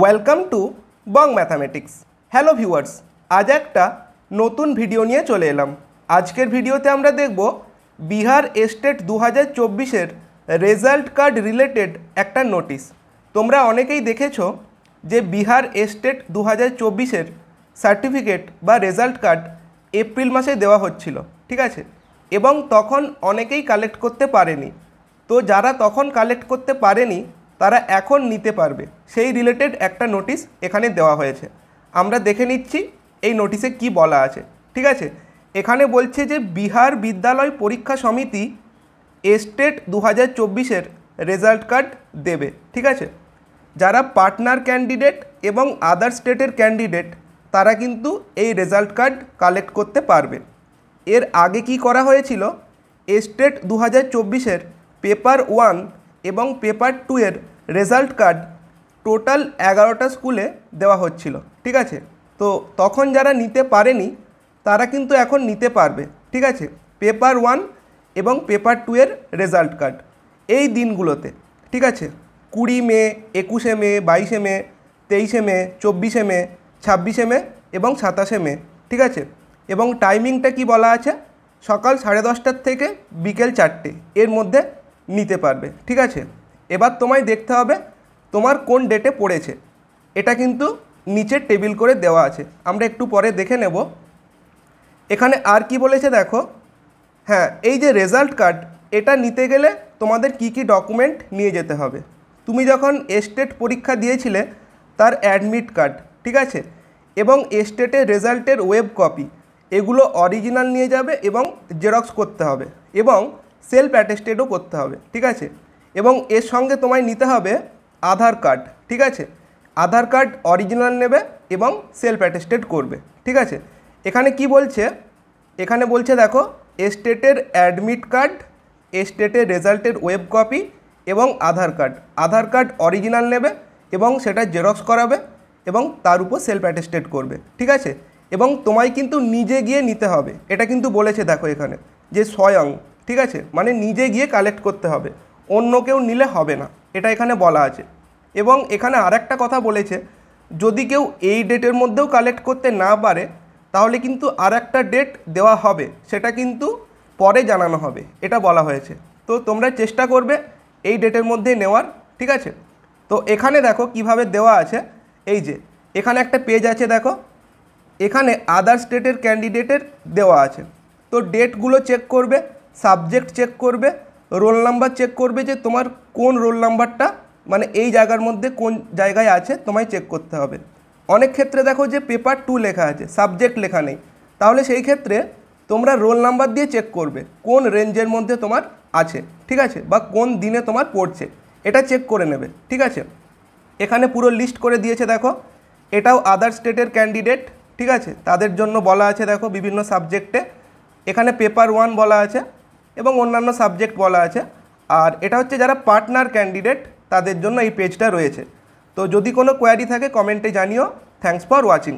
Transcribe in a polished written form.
Welcome to Bong mathematics. Hello viewers, আজ একটা নতুন ভিডিও নিয়ে চলে এলাম। আজকের ভিডিওতে আমরা দেখব বিহার স্টেট 2024-এর রেজাল্ট কার্ড রিলেটেড একটা নোটিশ। তোমরা অনেকেই দেখেছো যে বিহার স্টেট 2024-এর সার্টিফিকেট বা রেজাল্ট কার্ড এপ্রিল মাসে দেওয়া হচ্ছিল, ঠিক আছে, এবং তখন অনেকেই কালেক্ট করতে পারেনি। তো যারা তখন কালেক্ট করতে পারেনি তারা এখন নিতে পারবে, সেই রিলেটেড একটা নোটিশ এখানে দেওয়া হয়েছে। আমরা দেখে নিচ্ছি এই নোটিশে কি বলা আছে, ঠিক আছে। এখানে বলছে যে বিহার বিদ্যালয় পরীক্ষা সমিতি স্টেট 2024-এর রেজাল্ট কার্ড দেবে, ঠিক আছে। যারা পার্টনার ক্যান্ডিডেট এবং আদার স্টেটের ক্যান্ডিডেট তারা কিন্তু এই রেজাল্ট কার্ড কালেক্ট করতে পারবে। এর আগে কি করা হয়েছিল, স্টেট 2024-এর পেপার 1 এবং পেপার 2 এর রেজাল্ট কার্ড টোটাল 11টা স্কুলে দেওয়া হচ্ছিল, ঠিক আছে। তো তখন যারা নিতে পারেনি তারা কিন্তু এখন নিতে পারবে, ঠিক আছে, পেপার 1 এবং পেপার 2 এর রেজাল্ট কার্ড এই দিনগুলোতে, ঠিক আছে। 20 মে, 21শে মে, 22শে মে, 23শে মে, 24শে মে, 26শে মে এবং 27শে মে, ঠিক আছে। এবং টাইমিংটা কি বলা আছে, সকাল 10:30 থেকে বিকেল 4টে এর মধ্যে নিতে পারবে, ঠিক আছে। এবার তোমায় দেখতে হবে তোমার কোন ডেটে পড়েছে, এটা কিন্তু নিচে টেবিল করে দেওয়া আছে, আমরা একটু পরে দেখে নেব। এখানে আর কি বলেছে দেখো, হ্যাঁ, এই যে রেজাল্ট কার্ড এটা নিতে গেলে তোমাদের কি কি ডকুমেন্ট নিয়ে যেতে হবে। তুমি যখন স্টেট পরীক্ষা দিয়েছিলে তার অ্যাডমিট কার্ড, ঠিক আছে, এবং স্টেটের রেজাল্টের ওয়েব কপি, এগুলো অরিজিনাল নিয়ে যাবে এবং জেরক্স করতে হবে এবং সেলফ অ্যাটেস্টেডও করতে হবে, ঠিক আছে। এবং এর সঙ্গে তোমায় নিতে হবে আধার কার্ড, ঠিক আছে। আধার কার্ড অরিজিনাল নেবে এবং সেলফ অ্যাটেস্টেড করবে, ঠিক আছে। এখানে কি বলছে, এখানে বলছে দেখো স্টেটের অ্যাডমিট কার্ড, স্টেটের রেজাল্টের ওয়েব কপি এবং আধার কার্ড। আধার কার্ড অরিজিনাল নেবে এবং সেটা জেরক্স করাবে এবং তার উপর সেলফ অ্যাটেস্টেড করবে, ঠিক আছে। এবং তোমায় কিন্তু নিজে গিয়ে নিতে হবে, এটা কিন্তু বলেছে দেখো এখানে যে স্বয়ং, ঠিক আছে, মানে নিজে গিয়ে কালেক্ট করতে হবে, অন্য কেউ নিলে হবে না, এটা এখানে বলা আছে। এবং এখানে আরেকটা কথা বলেছে, যদি কেউ এই ডেটের মধ্যেও কালেক্ট করতে না পারে তাহলে কিন্তু আরেকটা ডেট দেওয়া হবে, সেটা কিন্তু পরে জানানো হবে, এটা বলা হয়েছে। তো তোমরা চেষ্টা করবে এই ডেটের মধ্যে নেওয়ার, ঠিক আছে। তো এখানে দেখো কিভাবে দেওয়া আছে, এই যে এখানে একটা পেজ আছে দেখো, এখানে আদার স্টেটের ক্যান্ডিডেটের দেওয়া আছে। তো ডেটগুলো চেক করবে, সাবজেক্ট চেক করবে, রোল নাম্বার চেক করবে যে তোমার কোন রোল নাম্বারটা মানে এই জায়গার মধ্যে কোন জায়গায় আছে তোমায় চেক করতে হবে। অনেক ক্ষেত্রে দেখো যে পেপার 2 লেখা আছে, সাবজেক্ট লেখা নেই, তাহলে সেই ক্ষেত্রে তোমরা রোল নাম্বার দিয়ে চেক করবে কোন রেঞ্জের মধ্যে তোমার আছে, ঠিক আছে, বা কোন দিনে তোমার পড়ছে, এটা চেক করে নেবে, ঠিক আছে। এখানে পুরো লিস্ট করে দিয়েছে দেখো, এটাও আদার স্টেটের ক্যান্ডিডেট, ঠিক আছে, তাদের জন্য বলা আছে দেখো বিভিন্ন সাবজেক্টে। এখানে পেপার 1 বলা আছে এবং অন্যান্য সাবজেক্ট বলা আছে। আর এটা হচ্ছে যারা পার্টনার ক্যান্ডিডেট তাদের জন্য এই পেজটা রয়েছে। তো যদি কোনো কোয়ারি থাকে কমেন্টে জানিও। Thanks for watching.